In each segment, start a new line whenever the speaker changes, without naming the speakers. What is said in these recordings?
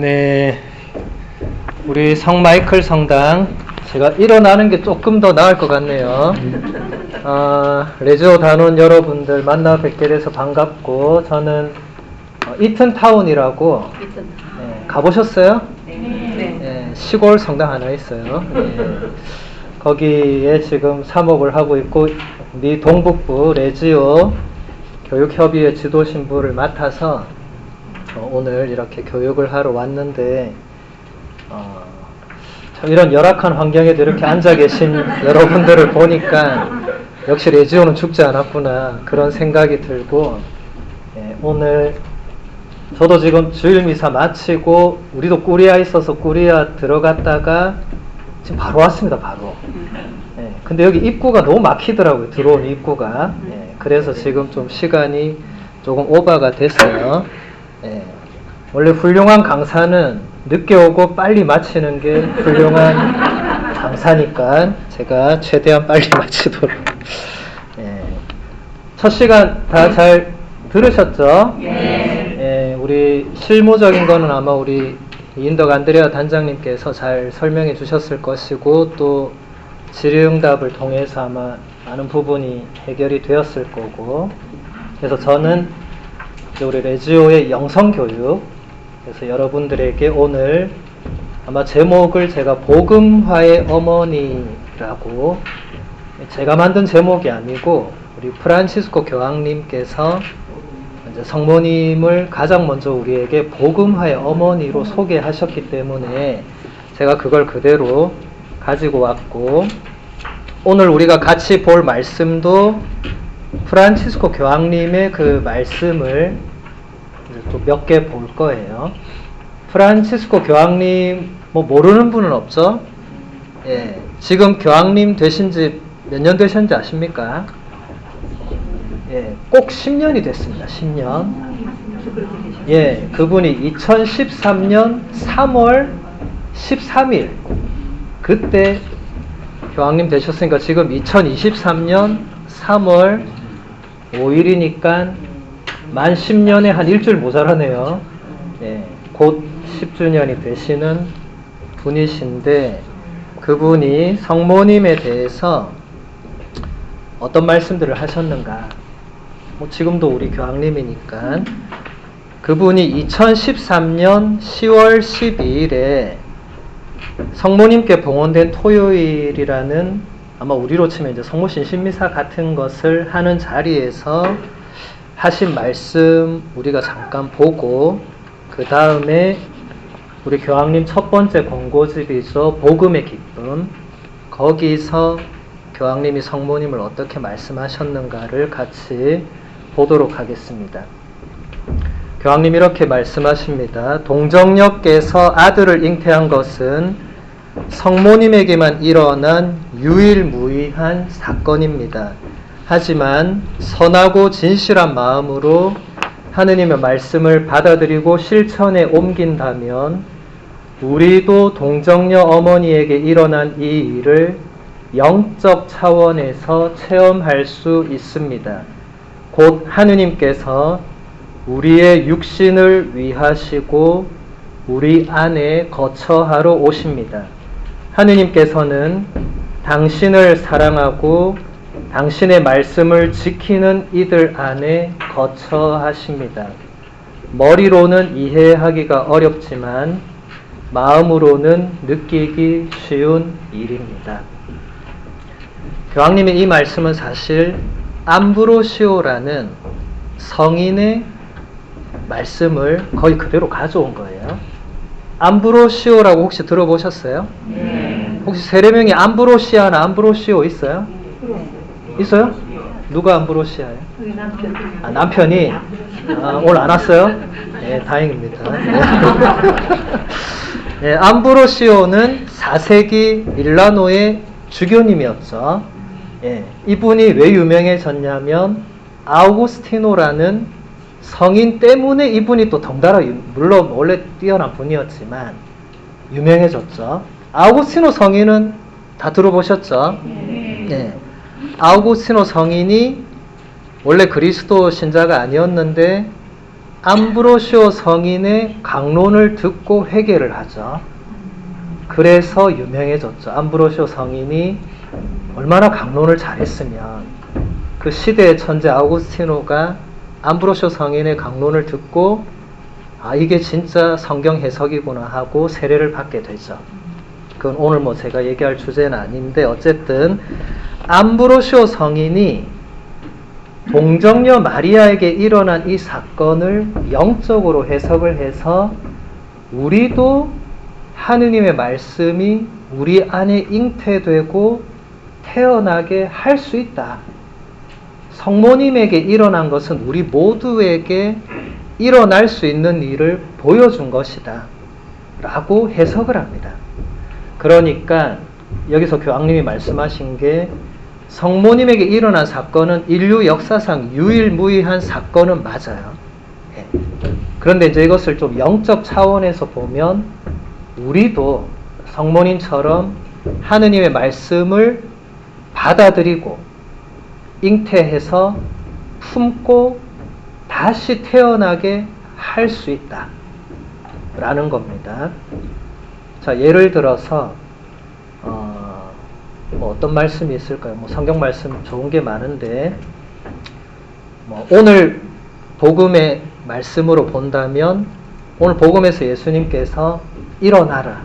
네, 우리 성마이클 성당, 제가 일어나는 게 조금 더 나을 것 같네요. 레지오 단원 여러분들 만나 뵙게 돼서 반갑고, 저는 이튼타운이라고 가보셨어요? 네, 시골 성당 하나 있어요. 네, 거기에 지금 사목을 하고 있고, 미 동북부 레지오 교육협의회 지도신부를 맡아서 오늘 이렇게 교육을 하러 왔는데, 참 이런 열악한 환경에도 이렇게 앉아 계신 여러분들을 보니까 역시 레지오는 죽지 않았구나 그런 생각이 들고, 오늘 저도 지금 주일 미사 마치고, 우리도 꾸리아 있어서 꾸리아 들어갔다가 지금 바로 왔습니다. 바로. 근데 여기 입구가 너무 막히더라고요. 들어온 입구가. 그래서 지금 좀 시간이 조금 오버가 됐어요. 원래 훌륭한 강사는 늦게 오고 빨리 마치는 게 훌륭한 강사니까 제가 최대한 빨리 마치도록. 첫 시간 다 잘 들으셨죠? 우리 실무적인 거는 아마 우리 인덕 안드레아 단장님께서 잘 설명해 주셨을 것이고, 또 질의응답을 통해서 아마 많은 부분이 해결이 되었을 거고, 그래서 저는 우리 레지오의 영성교육, 그래서 여러분들에게 오늘 아마 제목을 제가 복음화의 어머니라고, 제가 만든 제목이 아니고 우리 프란치스코 교황님께서 이제 성모님을 가장 먼저 우리에게 복음화의 어머니로 소개하셨기 때문에 제가 그걸 그대로 가지고 왔고, 오늘 우리가 같이 볼 말씀도 프란치스코 교황님의 그 말씀을 또 몇 개 볼 거예요. 프란치스코 교황님 뭐 모르는 분은 없죠? 지금 교황님 되신 지 몇 년 되셨는지 아십니까? 꼭 10년이 됐습니다. 10년. 그분이 2013년 3월 13일 그때 교황님 되셨으니까 지금 2023년 3월 5일이니까 만 10년에 한 일주일 모자라네요. 곧 10주년이 되시는 분이신데, 그분이 성모님에 대해서 어떤 말씀들을 하셨는가, 뭐 지금도 우리 교황님이니까 그분이 2013년 10월 12일에 성모님께 봉헌된 토요일이라는, 아마 우리로 치면 이제 성모신 신미사 같은 것을 하는 자리에서 하신 말씀 우리가 잠깐 보고, 그 다음에 우리 교황님 첫 번째 권고집이죠. 복음의 기쁨. 거기서 교황님이 성모님을 어떻게 말씀하셨는가를 같이 보도록 하겠습니다. 교황님이 이렇게 말씀하십니다. 동정녀께서 아들을 잉태한 것은 성모님에게만 일어난 유일무이한 사건입니다. 하지만 선하고 진실한 마음으로 하느님의 말씀을 받아들이고 실천에 옮긴다면 우리도 동정녀 어머니에게 일어난 이 일을 영적 차원에서 체험할 수 있습니다. 곧 하느님께서 우리의 육신을 위하시고 우리 안에 거처하러 오십니다. 하느님께서는 당신을 사랑하고 당신의 말씀을 지키는 이들 안에 거처하십니다. 머리로는 이해하기가 어렵지만 마음으로는 느끼기 쉬운 일입니다. 교황님의 이 말씀은 사실 암브로시오라는 성인의 말씀을 거의 그대로 가져온 거예요. 암브로시오라고 혹시 들어보셨어요? 혹시 세례명이 암브로시아나 암브로시오 있어요? 있어요? 누가 암브로시아예요? 남편이? 오늘 안 왔어요? 다행입니다. 암브로시오는 4세기 밀라노의 주교님이었죠. 이분이 왜 유명해졌냐면 아우구스티노라는 성인 때문에 이분이 또 덩달아, 물론 원래 뛰어난 분이었지만 유명해졌죠. 아우구스티노 성인은 다 들어보셨죠? 아우구스티노 성인이 원래 그리스도 신자가 아니었는데 암브로시오 성인의 강론을 듣고 회개를 하죠. 그래서 유명해졌죠. 암브로시오 성인이 얼마나 강론을 잘했으면 그 시대의 천재 아우구스티노가 암브로시오 성인의 강론을 듣고 아 이게 진짜 성경 해석이구나 하고 세례를 받게 되죠. 그건 오늘 뭐 제가 얘기할 주제는 아닌데 어쨌든 암브로시오 성인이 동정녀 마리아에게 일어난 이 사건을 영적으로 해석을 해서 우리도 하느님의 말씀이 우리 안에 잉태되고 태어나게 할 수 있다. 성모님에게 일어난 것은 우리 모두에게 일어날 수 있는 일을 보여준 것이다. 라고 해석을 합니다. 그러니까 여기서 교황님이 말씀하신 게 성모님에게 일어난 사건은 인류 역사상 유일무이한 사건은 맞아요. 예. 그런데 이제 이것을 좀 영적 차원에서 보면 우리도 성모님처럼 하느님의 말씀을 받아들이고 잉태해서 품고 다시 태어나게 할 수 있다. 라는 겁니다. 자, 예를 들어서 뭐 어떤 말씀이 있을까요? 뭐 성경 말씀 좋은 게 많은데 뭐 오늘 복음의 말씀으로 본다면 오늘 복음에서 예수님께서 일어나라,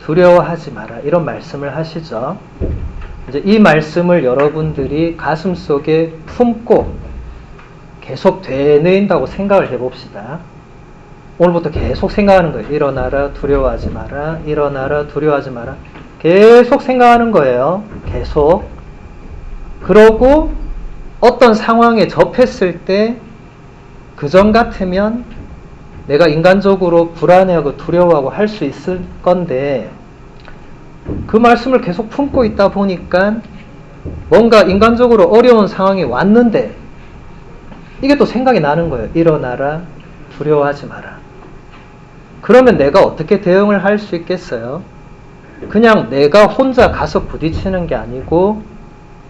두려워하지 마라 이런 말씀을 하시죠. 이제 이 말씀을 여러분들이 가슴 속에 품고 계속 되뇌인다고 생각을 해봅시다. 오늘부터 계속 생각하는 거예요. 일어나라, 두려워하지 마라, 일어나라, 두려워하지 마라. 계속 생각하는 거예요. 계속. 그러고 어떤 상황에 접했을 때 그전 같으면 내가 인간적으로 불안해하고 두려워하고 할 수 있을 건데 그 말씀을 계속 품고 있다 보니까 뭔가 인간적으로 어려운 상황이 왔는데 이게 또 생각이 나는 거예요. 일어나라, 두려워하지 마라. 그러면 내가 어떻게 대응을 할 수 있겠어요? 그냥 내가 혼자 가서 부딪히는 게 아니고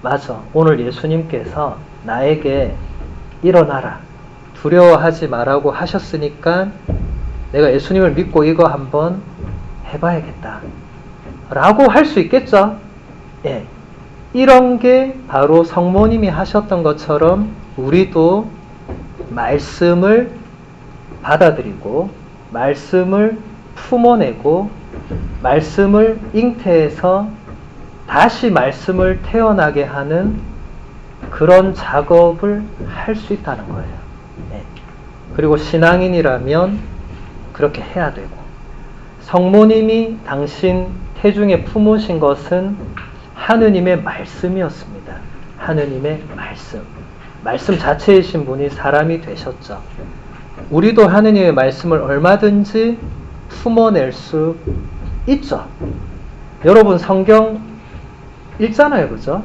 맞아. 오늘 예수님께서 나에게 일어나라, 두려워하지 말라고 하셨으니까 내가 예수님을 믿고 이거 한번 해봐야겠다. 라고 할 수 있겠죠? 예. 이런 게 바로 성모님이 하셨던 것처럼 우리도 말씀을 받아들이고 말씀을 품어내고 말씀을 잉태해서 다시 말씀을 태어나게 하는 그런 작업을 할 수 있다는 거예요. 네. 그리고 신앙인이라면 그렇게 해야 되고 성모님이 당신 태중에 품으신 것은 하느님의 말씀이었습니다. 하느님의 말씀. 말씀 자체이신 분이 사람이 되셨죠. 우리도 하느님의 말씀을 얼마든지 품어낼 수 있죠. 여러분 성경 읽잖아요. 그죠?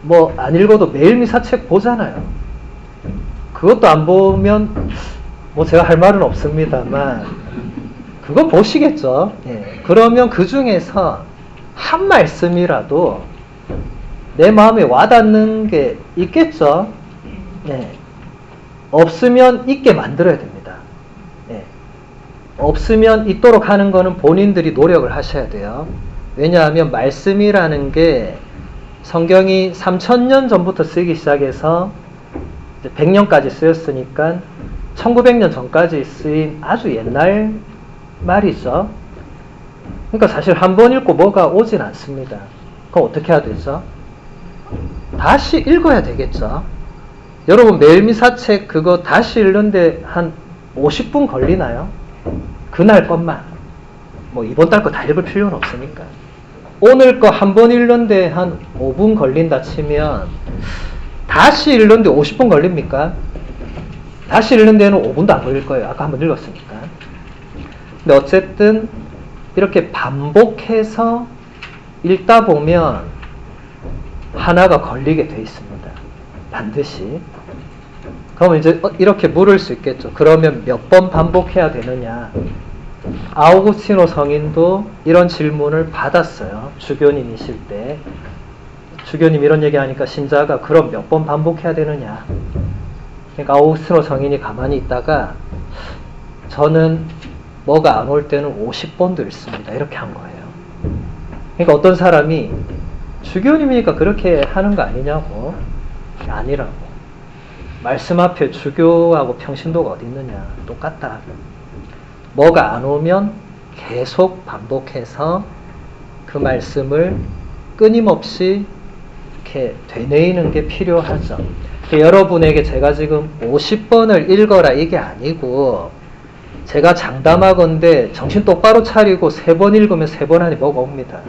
뭐 안 읽어도 매일 미사책 보잖아요. 그것도 안 보면 뭐 제가 할 말은 없습니다만 그거 보시겠죠. 예. 그러면 그 중에서 한 말씀이라도 내 마음에 와닿는 게 있겠죠. 예. 없으면 있게 만들어야 됩니다. 예. 없으면 있도록 하는 거는 본인들이 노력을 하셔야 돼요. 왜냐하면 말씀이라는 게 성경이 3000년 전부터 쓰기 시작해서 100년까지 쓰였으니까 1900년 전까지 쓰인 아주 옛날 말이죠. 그러니까 사실 한 번 읽고 뭐가 오진 않습니다. 그럼 어떻게 해야 되죠? 다시 읽어야 되겠죠. 여러분 매일 미사책 그거 다시 읽는데 한 50분 걸리나요? 그날 것만. 뭐 이번 달 거 다 읽을 필요는 없으니까. 오늘 거 한 번 읽는데 한 5분 걸린다 치면 다시 읽는데 50분 걸립니까? 다시 읽는 데는 5분도 안 걸릴 거예요. 아까 한번 읽었으니까. 근데 어쨌든 이렇게 반복해서 읽다 보면 하나가 걸리게 돼 있습니다. 반드시. 그러면 이제 이렇게 물을 수 있겠죠. 그러면 몇 번 반복해야 되느냐? 아우구스티노 성인도 이런 질문을 받았어요. 주교님이실 때. 주교님 이런 얘기하니까 신자가 그럼 몇 번 반복해야 되느냐? 그러니까 아우구스티노 성인이 가만히 있다가 저는 뭐가 안 올 때는 50번도 읽습니다. 이렇게 한 거예요. 그러니까 어떤 사람이 주교님이니까 그렇게 하는 거 아니냐고. 아니라고. 말씀 앞에 주교하고 평신도가 어디 있느냐. 똑같다. 뭐가 안 오면 계속 반복해서 그 말씀을 끊임없이 이렇게 되뇌이는 게 필요하죠. 여러분에게 제가 지금 50번을 읽어라 이게 아니고 제가 장담하건대 정신 똑바로 차리고 3번 읽으면 3번 안에 뭐가 옵니다.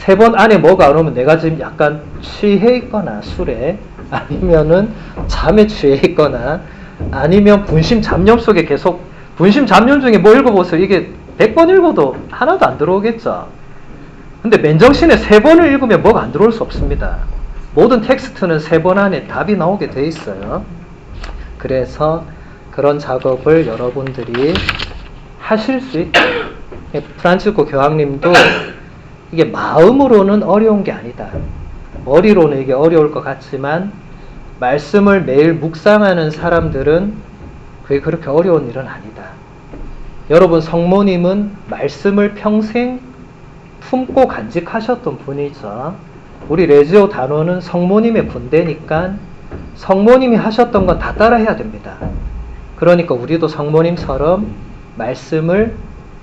3번 안에 뭐가 안 오면 내가 지금 약간 취해 있거나 술에 아니면은 잠에 취해 있거나 아니면 분심 잡념 속에 계속 분심 잡념 중에 뭐 읽어보세요. 이게 100번 읽어도 하나도 안 들어오겠죠. 근데 맨정신에 3번을 읽으면 뭐가 안 들어올 수 없습니다. 모든 텍스트는 3번 안에 답이 나오게 돼 있어요. 그래서 그런 작업을 여러분들이 하실 수 있다. 프란치스코 교황님도 이게 마음으로는 어려운 게 아니다. 머리로는 이게 어려울 것 같지만 말씀을 매일 묵상하는 사람들은 그게 그렇게 어려운 일은 아니다. 여러분 성모님은 말씀을 평생 품고 간직하셨던 분이죠. 우리 레지오 단원은 성모님의 군대니까 성모님이 하셨던 건 다 따라해야 됩니다. 그러니까 우리도 성모님처럼 말씀을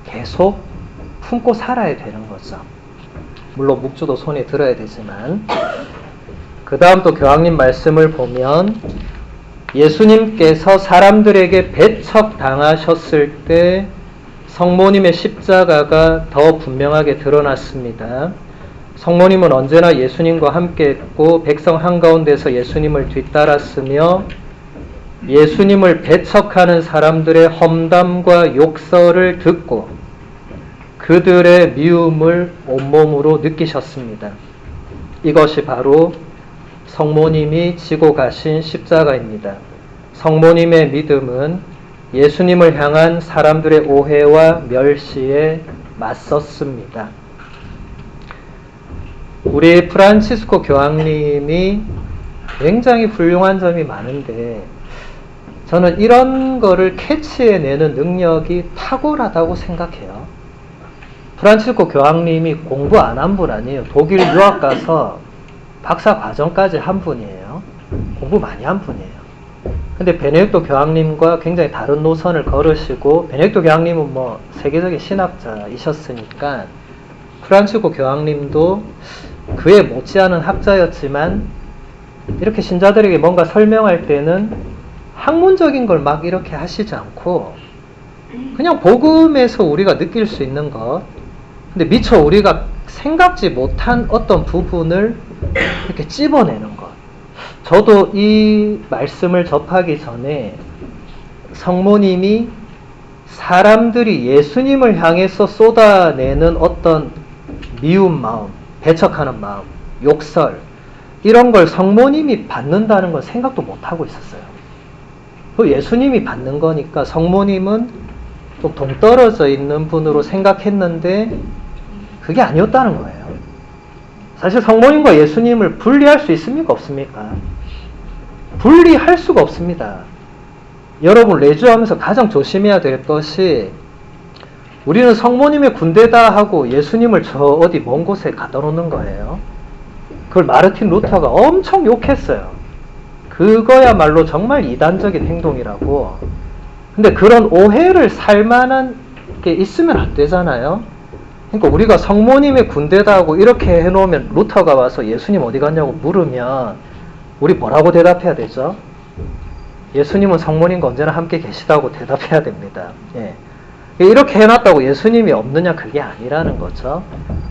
계속 품고 살아야 되는 거죠. 물론 묵주도 손에 들어야 되지만 그 다음 또 교황님 말씀을 보면 예수님께서 사람들에게 배척당하셨을 때 성모님의 십자가가 더 분명하게 드러났습니다. 성모님은 언제나 예수님과 함께 했고 백성 한가운데서 예수님을 뒤따랐으며 예수님을 배척하는 사람들의 험담과 욕설을 듣고 그들의 미움을 온몸으로 느끼셨습니다. 이것이 바로 성모님이 지고 가신 십자가입니다. 성모님의 믿음은 예수님을 향한 사람들의 오해와 멸시에 맞섰습니다. 우리 프란치스코 교황님이 굉장히 훌륭한 점이 많은데 저는 이런 거를 캐치해내는 능력이 탁월하다고 생각해요. 프란치스코 교황님이 공부 안 한 분 아니에요. 독일 유학 가서 박사 과정까지 한 분이에요. 공부 많이 한 분이에요. 근데 베네딕토 교황님과 굉장히 다른 노선을 걸으시고 베네딕토 교황님은 뭐 세계적인 신학자이셨으니까 프란치스코 교황님도 그에 못지않은 학자였지만 이렇게 신자들에게 뭔가 설명할 때는 학문적인 걸 막 이렇게 하시지 않고 그냥 복음에서 우리가 느낄 수 있는 것, 근데 미처 우리가 생각지 못한 어떤 부분을 이렇게 찝어내는 것. 저도 이 말씀을 접하기 전에 성모님이 사람들이 예수님을 향해서 쏟아내는 어떤 미운 마음, 배척하는 마음, 욕설 이런 걸 성모님이 받는다는 건 생각도 못하고 있었어요. 그 예수님이 받는 거니까 성모님은 좀 동떨어져 있는 분으로 생각했는데 그게 아니었다는 거예요. 사실 성모님과 예수님을 분리할 수 있습니까? 없습니까? 분리할 수가 없습니다. 여러분 레주하면서 가장 조심해야 될 것이 우리는 성모님의 군대다 하고 예수님을 저 어디 먼 곳에 갖다 놓는 거예요. 그걸 마르틴 루터가 엄청 욕했어요. 그거야말로 정말 이단적인 행동이라고. 근데 그런 오해를 살 만한 게 있으면 안 되잖아요. 그러니까 우리가 성모님의 군대다 하고 이렇게 해놓으면 루터가 와서 예수님 어디 갔냐고 물으면 우리 뭐라고 대답해야 되죠? 예수님은 성모님과 언제나 함께 계시다고 대답해야 됩니다. 예. 이렇게 해놨다고 예수님이 없느냐 그게 아니라는 거죠.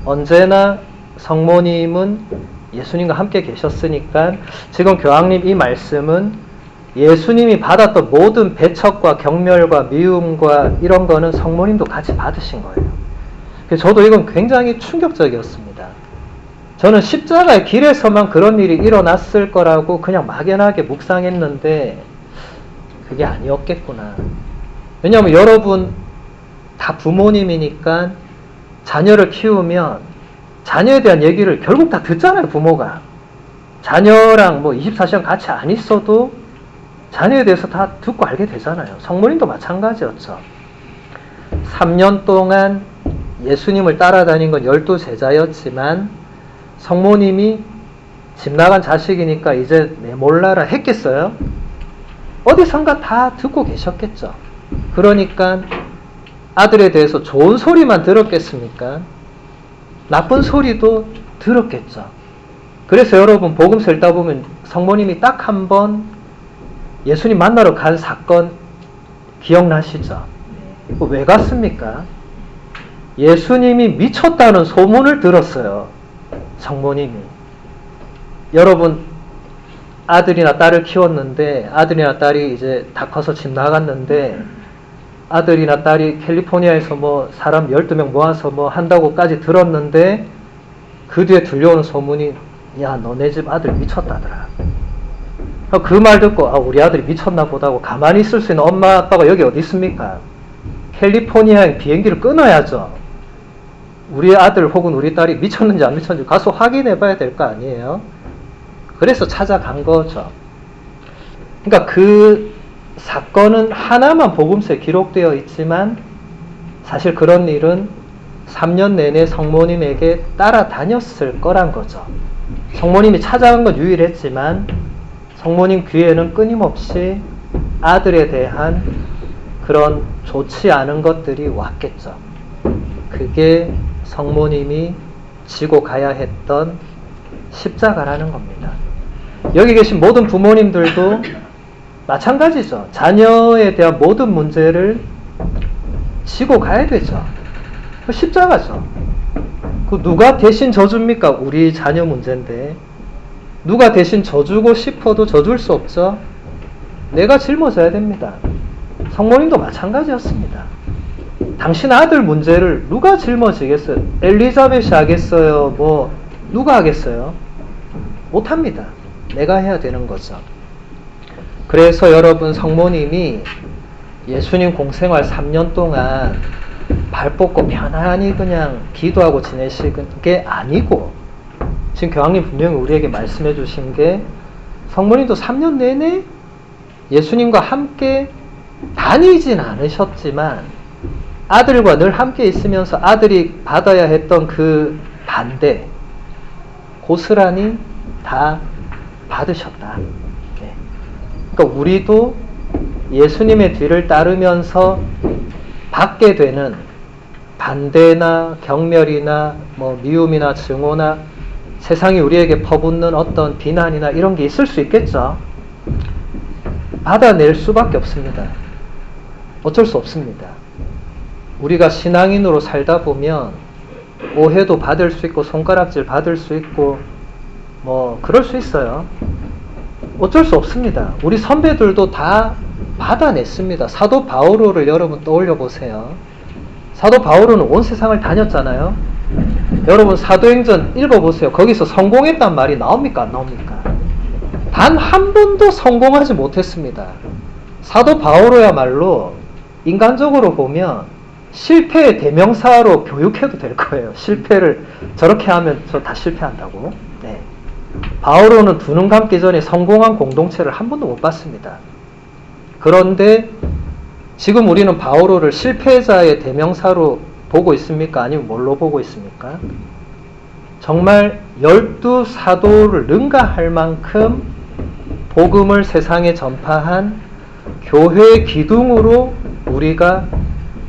언제나 성모님은 예수님과 함께 계셨으니까 지금 교황님 이 말씀은 예수님이 받았던 모든 배척과 경멸과 미움과 이런 거는 성모님도 같이 받으신 거예요. 저도 이건 굉장히 충격적이었습니다. 저는 십자가의 길에서만 그런 일이 일어났을 거라고 그냥 막연하게 묵상했는데 그게 아니었겠구나. 왜냐하면 여러분 다 부모님이니까 자녀를 키우면 자녀에 대한 얘기를 결국 다 듣잖아요, 부모가. 자녀랑 뭐 24시간 같이 안 있어도 자녀에 대해서 다 듣고 알게 되잖아요. 성모님도 마찬가지였죠. 3년 동안 예수님을 따라다닌 건 12제자였지만 성모님이 집 나간 자식이니까 이제 내몰라라 했겠어요? 어디선가 다 듣고 계셨겠죠. 그러니까 아들에 대해서 좋은 소리만 들었겠습니까? 나쁜 소리도 들었겠죠. 그래서 여러분 복음서 읽다 보면 성모님이 딱 한 번 예수님 만나러 간 사건 기억나시죠? 왜 갔습니까? 예수님이 미쳤다는 소문을 들었어요. 성모님이. 여러분 아들이나 딸을 키웠는데 아들이나 딸이 이제 다 커서 집 나갔는데 아들이나 딸이 캘리포니아에서 뭐 사람 12명 모아서 뭐 한다고까지 들었는데 그 뒤에 들려오는 소문이 야 너네 집 아들 미쳤다더라. 그 말 듣고 우리 아들이 미쳤나 보다고 가만히 있을 수 있는 엄마 아빠가 여기 어디 있습니까? 캘리포니아에 비행기를 끊어야죠. 우리 아들 혹은 우리 딸이 미쳤는지 안 미쳤는지 가서 확인해 봐야 될 거 아니에요? 그래서 찾아간 거죠. 그러니까 그 사건은 하나만 복음서에 기록되어 있지만 사실 그런 일은 3년 내내 성모님에게 따라다녔을 거란 거죠. 성모님이 찾아간 건 유일했지만 성모님 귀에는 끊임없이 아들에 대한 그런 좋지 않은 것들이 왔겠죠. 그게 성모님이 지고 가야 했던 십자가라는 겁니다. 여기 계신 모든 부모님들도 마찬가지죠. 자녀에 대한 모든 문제를 지고 가야 되죠. 십자가죠. 그 누가 대신 져줍니까? 우리 자녀 문제인데 누가 대신 져주고 싶어도 져줄 수 없죠. 내가 짊어져야 됩니다. 성모님도 마찬가지였습니다. 당신 아들 문제를 누가 짊어지겠어요? 엘리자벳이 하겠어요? 뭐 누가 하겠어요? 못합니다. 내가 해야 되는 거죠. 그래서 여러분 성모님이 예수님 공생활 3년 동안 발 뻗고 편안히 그냥 기도하고 지내시는 게 아니고 지금 교황님 분명히 우리에게 말씀해 주신 게 성모님도 3년 내내 예수님과 함께 다니진 않으셨지만 아들과 늘 함께 있으면서 아들이 받아야 했던 그 반대 고스란히 다 받으셨다. 네. 그러니까 우리도 예수님의 뒤를 따르면서 받게 되는 반대나 경멸이나 뭐 미움이나 증오나 세상이 우리에게 퍼붓는 어떤 비난이나 이런 게 있을 수 있겠죠. 받아낼 수밖에 없습니다. 어쩔 수 없습니다. 우리가 신앙인으로 살다 보면 오해도 받을 수 있고 손가락질 받을 수 있고 뭐 그럴 수 있어요. 어쩔 수 없습니다. 우리 선배들도 다 받아냈습니다. 사도 바오로를 여러분 떠올려 보세요. 사도 바오로는 온 세상을 다녔잖아요. 여러분 사도행전 읽어보세요. 거기서 성공했단 말이 나옵니까? 안 나옵니까? 단 한 번도 성공하지 못했습니다. 사도 바오로야말로 인간적으로 보면 실패의 대명사로 교육해도 될 거예요. 실패를 저렇게 하면 저 다 실패한다고. 네. 바오로는 두 눈 감기 전에 성공한 공동체를 한 번도 못 봤습니다. 그런데 지금 우리는 바오로를 실패자의 대명사로 보고 있습니까? 아니면 뭘로 보고 있습니까? 정말 12사도를 능가할 만큼 복음을 세상에 전파한 교회의 기둥으로 우리가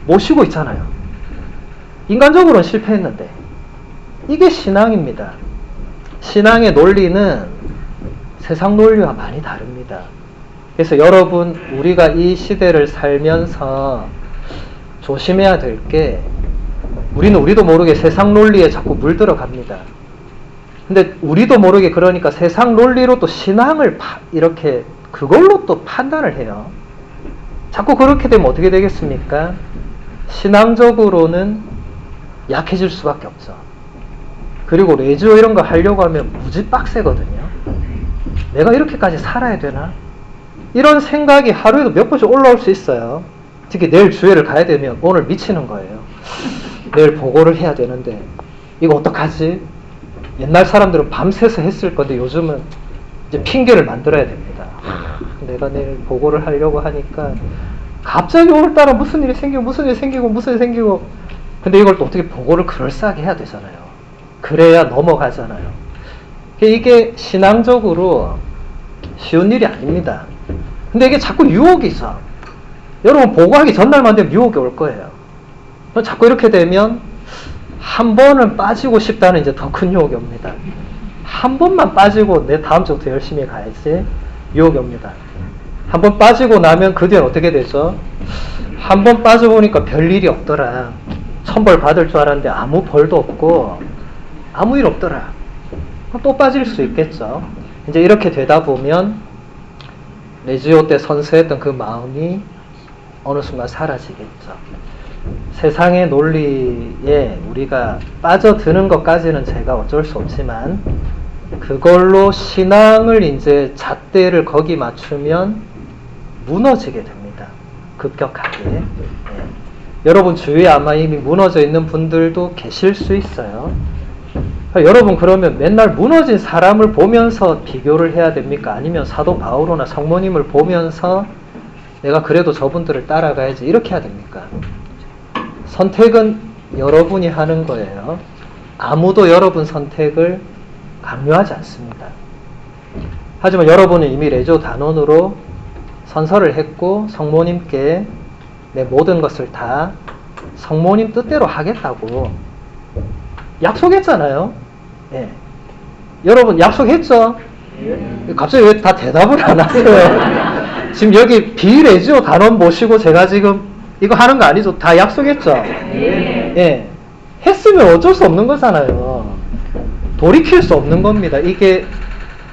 모시고 있잖아요. 인간적으로는 실패했는데 이게 신앙입니다. 신앙의 논리는 세상 논리와 많이 다릅니다. 그래서 여러분 우리가 이 시대를 살면서 조심해야 될 게 우리는 우리도 모르게 세상 논리에 자꾸 물들어 갑니다. 근데 우리도 모르게 그러니까 세상 논리로 또 신앙을 이렇게 그걸로 또 판단을 해요. 자꾸 그렇게 되면 어떻게 되겠습니까? 신앙적으로는 약해질 수밖에 없죠. 그리고 레지오 이런 거 하려고 하면 무지 빡세거든요. 내가 이렇게까지 살아야 되나? 이런 생각이 하루에도 몇 번씩 올라올 수 있어요. 특히 내일 주회를 가야 되면 오늘 미치는 거예요. 내일 보고를 해야 되는데 이거 어떡하지? 옛날 사람들은 밤새서 했을 건데 요즘은 이제 핑계를 만들어야 됩니다. 내가 내일 보고를 하려고 하니까 갑자기 오늘따라 무슨 일이 생기고 근데 이걸 또 어떻게 보고를 그럴싸하게 해야 되잖아요. 그래야 넘어가잖아요. 이게 신앙적으로 쉬운 일이 아닙니다. 근데 이게 자꾸 유혹이 있어. 여러분 보고하기 전날만 되면 유혹이 올 거예요. 자꾸 이렇게 되면 한 번은 빠지고 싶다는 이제 더 큰 유혹이 옵니다. 한 번만 빠지고 내 다음 주부터 열심히 가야지 유혹이 옵니다. 한 번 빠지고 나면 그 뒤엔 어떻게 되죠? 한 번 빠져보니까 별일이 없더라. 천벌 받을 줄 알았는데 아무 벌도 없고 아무 일 없더라. 그럼 또 빠질 수 있겠죠. 이제 이렇게 되다 보면 레지오 때 선서했던 그 마음이 어느 순간 사라지겠죠. 세상의 논리에 우리가 빠져드는 것까지는 제가 어쩔 수 없지만 그걸로 신앙을 이제 잣대를 거기 맞추면 무너지게 됩니다. 급격하게. 네. 여러분 주위에 아마 이미 무너져 있는 분들도 계실 수 있어요. 여러분 그러면 맨날 무너진 사람을 보면서 비교를 해야 됩니까? 아니면 사도 바오로나 성모님을 보면서 내가 그래도 저분들을 따라가야지 이렇게 해야 됩니까? 선택은 여러분이 하는 거예요. 아무도 여러분 선택을 강요하지 않습니다. 하지만 여러분은 이미 레지오 단원으로 선서를 했고 성모님께 내 모든 것을 다 성모님 뜻대로 하겠다고 약속했잖아요. 예. 여러분 약속했죠? 갑자기 왜 다 대답을 안 하세요? 지금 여기 비레지오 단원 모시고 제가 지금 이거 하는 거 아니죠? 다 약속했죠? 예. 했으면 어쩔 수 없는 거잖아요. 돌이킬 수 없는 겁니다. 이게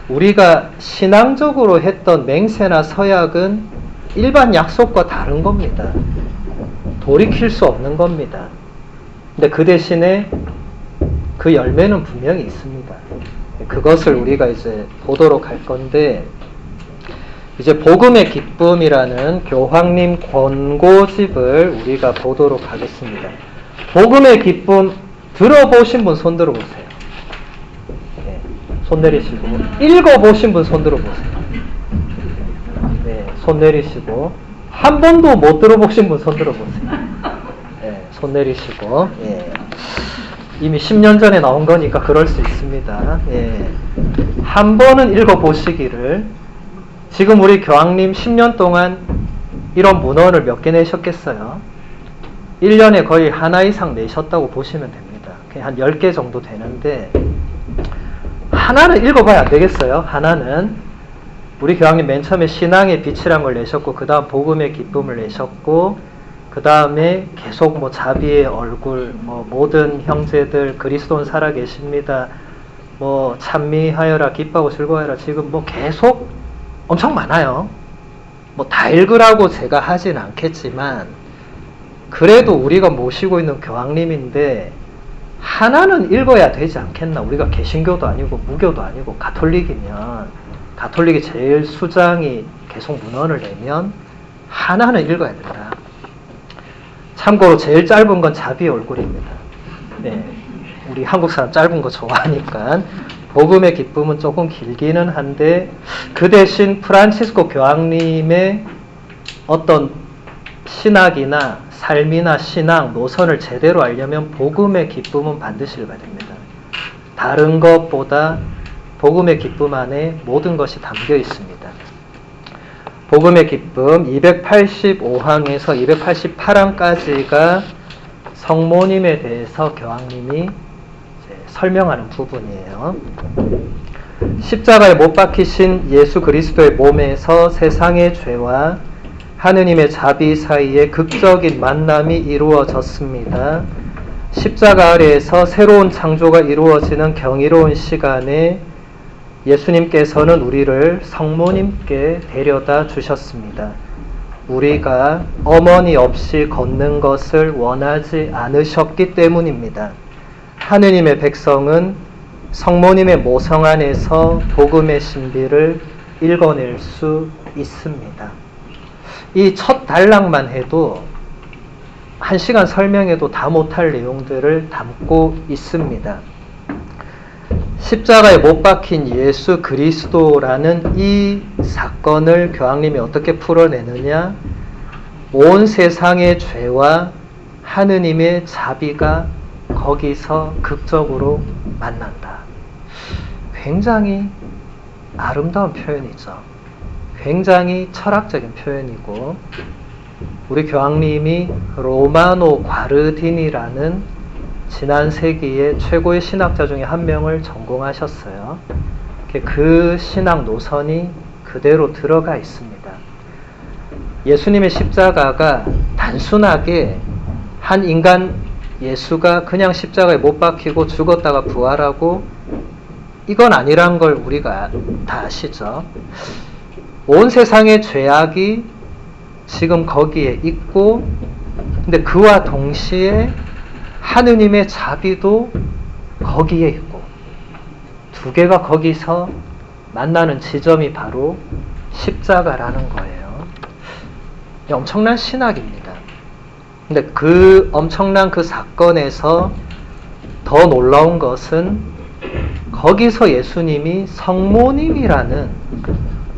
우리가 신앙적으로 했던 맹세나 서약은 일반 약속과 다른 겁니다. 돌이킬 수 없는 겁니다. 근데 그 대신에 그 열매는 분명히 있습니다. 그것을 우리가 이제 보도록 할 건데, 이제 복음의 기쁨이라는 교황님 권고집을 우리가 보도록 하겠습니다. 복음의 기쁨 들어보신 분 손 들어보세요. 네, 손 내리시고. 읽어보신 분 손 들어보세요. 네, 손 내리시고. 한 번도 못 들어보신 분 손 들어보세요. 네, 손 내리시고. 예. 이미 10년 전에 나온 거니까 그럴 수 있습니다. 예. 한 번은 읽어보시기를. 지금 우리 교황님 10년 동안 이런 문헌을 몇 개 내셨겠어요? 1년에 거의 하나 이상 내셨다고 보시면 됩니다. 한 10개 정도 되는데 하나는 읽어봐야 안 되겠어요? 하나는 우리 교황님 맨 처음에 신앙의 빛이란 걸 내셨고 그 다음 복음의 기쁨을 내셨고 그 다음에 계속 뭐 자비의 얼굴, 뭐 모든 형제들 그리스도는 살아계십니다. 뭐 찬미하여라 기뻐하고 즐거워하여라 지금 뭐 계속 엄청 많아요. 뭐 다 읽으라고 제가 하진 않겠지만 그래도 우리가 모시고 있는 교황님인데 하나는 읽어야 되지 않겠나. 우리가 개신교도 아니고 무교도 아니고 가톨릭이면 가톨릭이 제일 수장이 계속 문헌을 내면 하나는 읽어야 된다. 참고로 제일 짧은 건 자비의 얼굴입니다. 네, 우리 한국 사람 짧은 거 좋아하니까 복음의 기쁨은 조금 길기는 한데 그 대신 프란치스코 교황님의 어떤 신학이나 삶이나 신앙, 노선을 제대로 알려면 복음의 기쁨은 반드시 읽어야 됩니다. 다른 것보다 복음의 기쁨 안에 모든 것이 담겨 있습니다. 복음의 기쁨 285항에서 288항까지가 성모님에 대해서 교황님이 설명하는 부분이에요. 십자가에 못 박히신 예수 그리스도의 몸에서 세상의 죄와 하느님의 자비 사이에 극적인 만남이 이루어졌습니다. 십자가 아래에서 새로운 창조가 이루어지는 경이로운 시간에 예수님께서는 우리를 성모님께 데려다 주셨습니다. 우리가 어머니 없이 걷는 것을 원하지 않으셨기 때문입니다. 하느님의 백성은 성모님의 모성 안에서 복음의 신비를 읽어낼 수 있습니다. 이 첫 단락만 해도 1시간 설명해도 다 못할 내용들을 담고 있습니다. 십자가에 못 박힌 예수 그리스도라는 이 사건을 교황님이 어떻게 풀어내느냐? 온 세상의 죄와 하느님의 자비가 거기서 극적으로 만난다. 굉장히 아름다운 표현이죠. 굉장히 철학적인 표현이고, 우리 교황님이 로마노 과르디니라는 지난 세기의 최고의 신학자 중에 한 명을 전공하셨어요. 그 신학 노선이 그대로 들어가 있습니다. 예수님의 십자가가 단순하게 한 인간 예수가 그냥 십자가에 못 박히고 죽었다가 부활하고 이건 아니란 걸 우리가 다 아시죠. 온 세상의 죄악이 지금 거기에 있고, 근데 그와 동시에 하느님의 자비도 거기에 있고, 두 개가 거기서 만나는 지점이 바로 십자가라는 거예요. 엄청난 신학입니다. 근데 그 엄청난 그 사건에서 더 놀라운 것은 거기서 예수님이 성모님이라는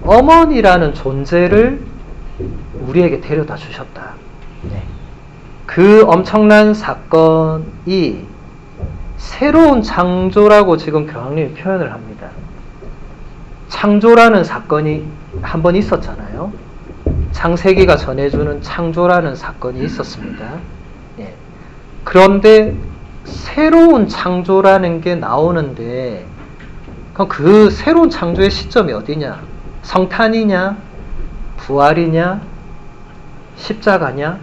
어머니라는 존재를 우리에게 데려다 주셨다. 그 엄청난 사건이 새로운 창조라고 지금 교황님이 표현을 합니다. 창조라는 사건이 한 번 있었잖아요. 창세기가 전해주는 창조라는 사건이 있었습니다. 그런데 새로운 창조라는 게 나오는데, 그럼 그 새로운 창조의 시점이 어디냐? 성탄이냐? 부활이냐? 십자가냐?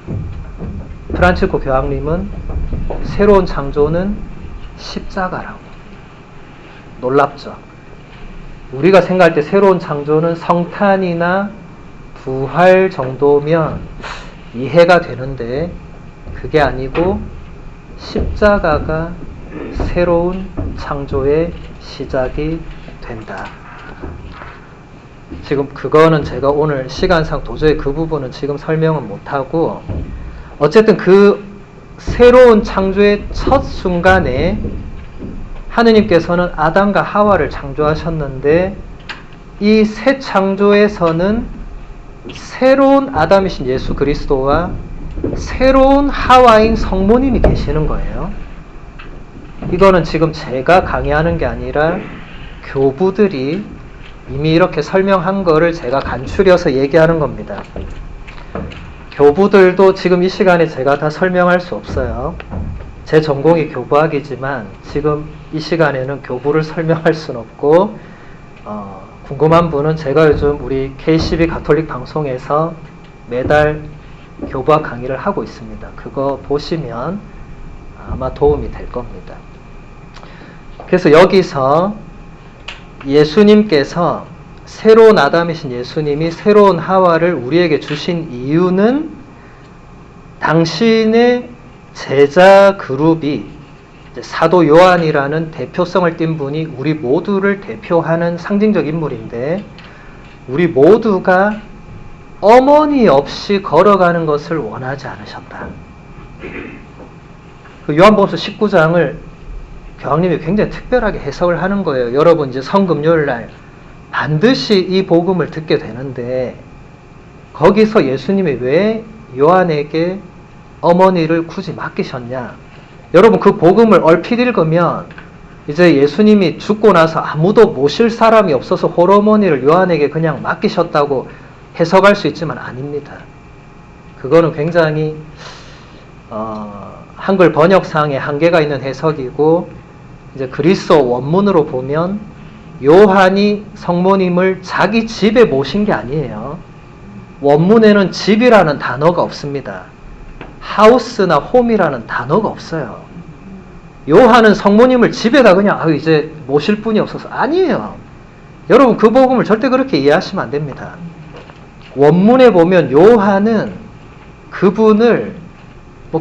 프란치스코 교황님은 새로운 창조는 십자가라고. 놀랍죠? 우리가 생각할 때 새로운 창조는 성탄이나 부활 정도면 이해가 되는데 그게 아니고 십자가가 새로운 창조의 시작이 된다. 지금 그거는 제가 오늘 시간상 도저히 그 부분은 지금 설명은 못하고, 어쨌든 그 새로운 창조의 첫 순간에 하느님께서는 아담과 하와를 창조하셨는데, 이 새 창조에서는 새로운 아담이신 예수 그리스도와 새로운 하와인 성모님이 계시는 거예요. 이거는 지금 제가 강의하는 게 아니라 교부들이 이미 이렇게 설명한 거를 제가 간추려서 얘기하는 겁니다. 교부들도 지금 이 시간에 제가 다 설명할 수 없어요. 제 전공이 교부학이지만 지금 이 시간에는 교부를 설명할 수는 없고, 궁금한 분은 제가 요즘 우리 KCB 가톨릭 방송에서 매달 교부학 강의를 하고 있습니다. 그거 보시면 아마 도움이 될 겁니다. 그래서 여기서 예수님께서 새로운 아담이신 예수님이 새로운 하와를 우리에게 주신 이유는 당신의 제자 그룹이 사도 요한이라는 대표성을 띈 분이 우리 모두를 대표하는 상징적 인물인데, 우리 모두가 어머니 없이 걸어가는 것을 원하지 않으셨다. 그 요한복음서 19장을 교황님이 굉장히 특별하게 해석을 하는 거예요. 여러분 이제 성금요일 날 반드시 이 복음을 듣게 되는데, 거기서 예수님이 왜 요한에게 어머니를 굳이 맡기셨냐? 여러분 그 복음을 얼핏 읽으면 이제 예수님이 죽고 나서 아무도 모실 사람이 없어서 홀어머니를 요한에게 그냥 맡기셨다고 해석할 수 있지만 아닙니다. 그거는 굉장히 한글 번역상에 한계가 있는 해석이고, 이제 그리스어 원문으로 보면 요한이 성모님을 자기 집에 모신 게 아니에요. 원문에는 집이라는 단어가 없습니다. 하우스나 홈이라는 단어가 없어요. 요한은 성모님을 집에다 그냥 이제 모실 분이 없어서 아니에요. 여러분 그 복음을 절대 그렇게 이해하시면 안 됩니다. 원문에 보면 요한은 그분을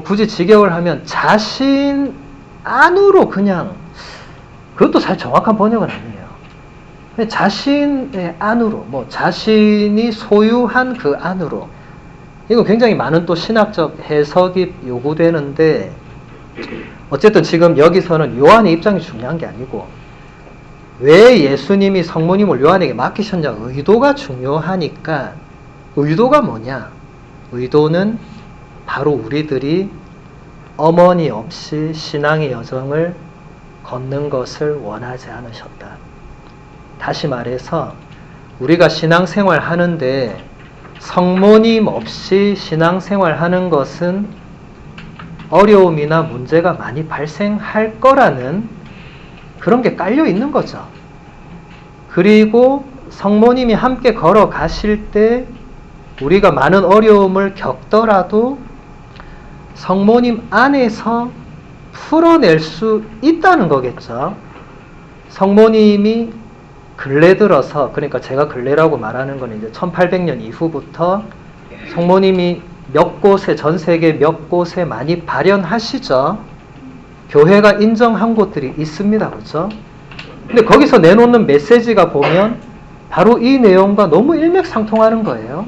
굳이 직역을 하면 자신 안으로 그냥, 그것도 사실 정확한 번역은 아니에요. 그냥 자신의 안으로, 자신이 소유한 그 안으로. 이거 굉장히 많은 또 신학적 해석이 요구되는데, 어쨌든 지금 여기서는 요한의 입장이 중요한 게 아니고 왜 예수님이 성모님을 요한에게 맡기셨냐? 의도가 중요하니까. 의도가 뭐냐? 의도는 바로 우리들이 어머니 없이 신앙의 여정을 걷는 것을 원하지 않으셨다. 다시 말해서 우리가 신앙생활 하는데 성모님 없이 신앙생활 하는 것은 어려움이나 문제가 많이 발생할 거라는 그런 게 깔려 있는 거죠. 그리고 성모님이 함께 걸어가실 때 우리가 많은 어려움을 겪더라도 성모님 안에서 풀어낼 수 있다는 거겠죠. 성모님이 근래 들어서, 그러니까 제가 근래라고 말하는 건 이제 1800년 이후부터 성모님이 몇 곳에, 전 세계 몇 곳에 많이 발현하시죠. 교회가 인정한 곳들이 있습니다. 그렇죠? 근데 거기서 내놓는 메시지가 보면 바로 이 내용과 너무 일맥상통하는 거예요.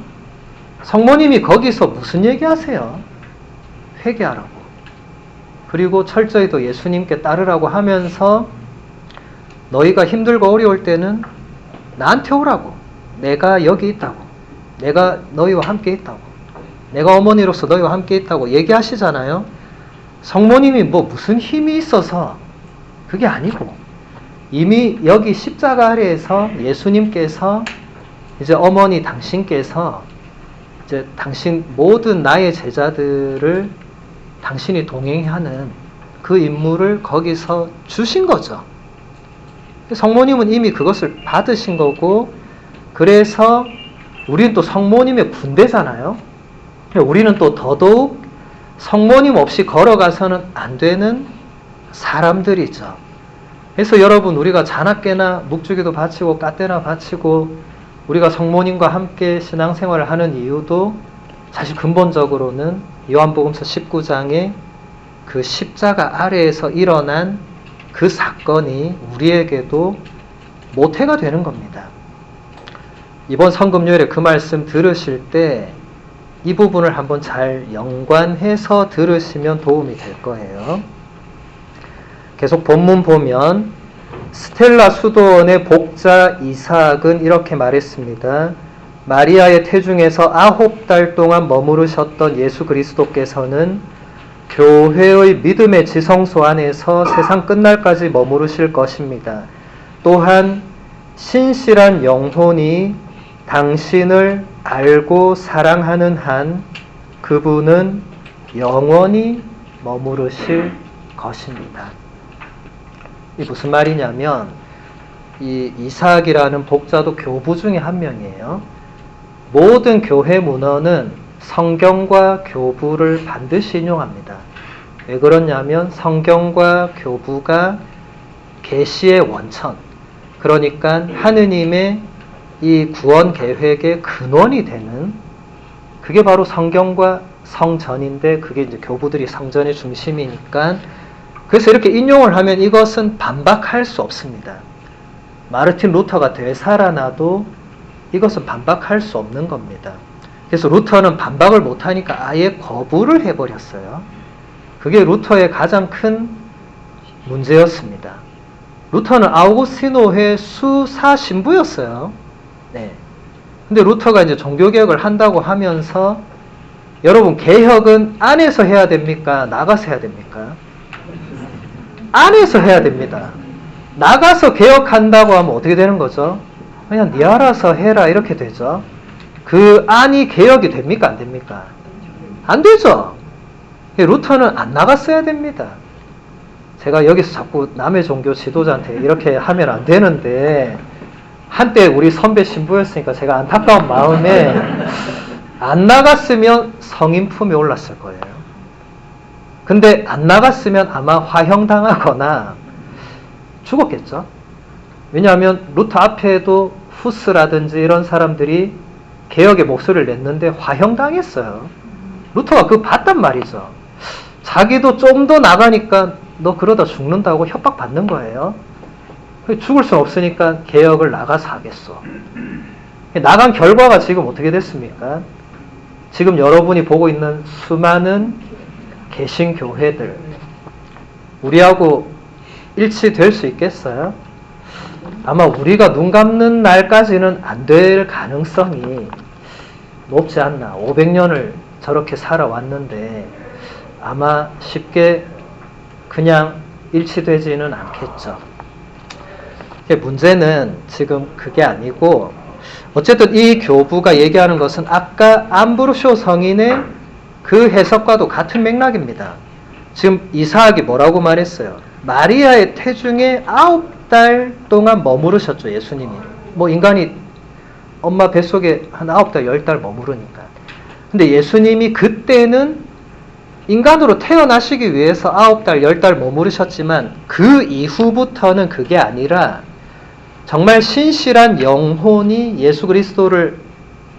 성모님이 거기서 무슨 얘기 하세요? 회개하라고. 그리고 철저히 또 예수님께 따르라고 하면서 너희가 힘들고 어려울 때는 나한테 오라고. 내가 여기 있다고. 내가 너희와 함께 있다고. 내가 어머니로서 너희와 함께 있다고 얘기하시잖아요. 성모님이 뭐 무슨 힘이 있어서 그게 아니고 이미 여기 십자가 아래에서 예수님께서 이제 어머니 당신께서 이제 당신 모든 나의 제자들을 당신이 동행하는 그 임무를 거기서 주신 거죠. 성모님은 이미 그것을 받으신 거고, 그래서 우리는 또 성모님의 군대잖아요. 우리는 또 더더욱 성모님 없이 걸어가서는 안 되는 사람들이죠. 그래서 여러분, 우리가 자나깨나 묵주기도 바치고 까떼나 바치고 우리가 성모님과 함께 신앙생활을 하는 이유도 사실 근본적으로는 요한복음서 19장의 그 십자가 아래에서 일어난 그 사건이 우리에게도 모태가 되는 겁니다. 이번 성금요일에 그 말씀 들으실 때 이 부분을 한번 잘 연관해서 들으시면 도움이 될 거예요. 계속 본문 보면 스텔라 수도원의 복자 이삭은 이렇게 말했습니다. 마리아의 태중에서 9달 동안 머무르셨던 예수 그리스도께서는 교회의 믿음의 지성소 안에서 세상 끝날까지 머무르실 것입니다. 또한 신실한 영혼이 당신을 알고 사랑하는 한 그분은 영원히 머무르실 것입니다. 이 무슨 말이냐면 이 이삭이라는 복자도 교부 중에 한 명이에요. 모든 교회 문헌은 성경과 교부를 반드시 인용합니다. 왜 그러냐면 성경과 교부가 계시의 원천, 그러니까 하느님의 이 구원 계획의 근원이 되는, 그게 바로 성경과 성전인데 그게 이제 교부들이 성전의 중심이니까, 그래서 이렇게 인용을 하면 이것은 반박할 수 없습니다. 마르틴 루터가 되살아나도 이것은 반박할 수 없는 겁니다. 그래서 루터는 반박을 못하니까 아예 거부를 해버렸어요. 그게 루터의 가장 큰 문제였습니다. 루터는 아우구스티노회 수사 신부였어요. 네. 근데 루터가 이제 종교개혁을 한다고 하면서, 여러분, 개혁은 안에서 해야 됩니까? 나가서 해야 됩니까? 안에서 해야 됩니다. 나가서 개혁한다고 하면 어떻게 되는 거죠? 그냥 네 알아서 해라 이렇게 되죠. 그 안이 개혁이 됩니까? 안 됩니까? 안 되죠. 루터는 안 나갔어야 됩니다. 제가 여기서 자꾸 남의 종교 지도자한테 이렇게 하면 안 되는데, 한때 우리 선배 신부였으니까 제가 안타까운 마음에 안 나갔으면 성인 품에 올랐을 거예요. 근데 안 나갔으면 아마 화형당하거나 죽었겠죠. 왜냐하면 루터 앞에도 후스라든지 이런 사람들이 개혁의 목소리를 냈는데 화형당했어요. 루터가 그거 봤단 말이죠. 자기도 좀 더 나가니까 너 그러다 죽는다고 협박받는 거예요. 죽을 수는 없으니까 개혁을 나가서 하겠어. 나간 결과가 지금 어떻게 됐습니까? 지금 여러분이 보고 있는 수많은 개신교회들, 우리하고 일치될 수 있겠어요? 아마 우리가 눈 감는 날까지는 안 될 가능성이 높지 않나. 500년을 저렇게 살아왔는데 아마 쉽게 그냥 일치되지는 않겠죠. 문제는 지금 그게 아니고, 어쨌든 이 교부가 얘기하는 것은 아까 암브로쇼 성인의 그 해석과도 같은 맥락입니다. 지금 이사학이 뭐라고 말했어요? 마리아의 태중에 9달 동안 머무르셨죠, 예수님이. 뭐 인간이 엄마 뱃속에 한 9달, 10달 머무르니까. 근데 예수님이 그때는 인간으로 태어나시기 위해서 9달, 10달 머무르셨지만 그 이후부터는 그게 아니라 정말 신실한 영혼이 예수 그리스도를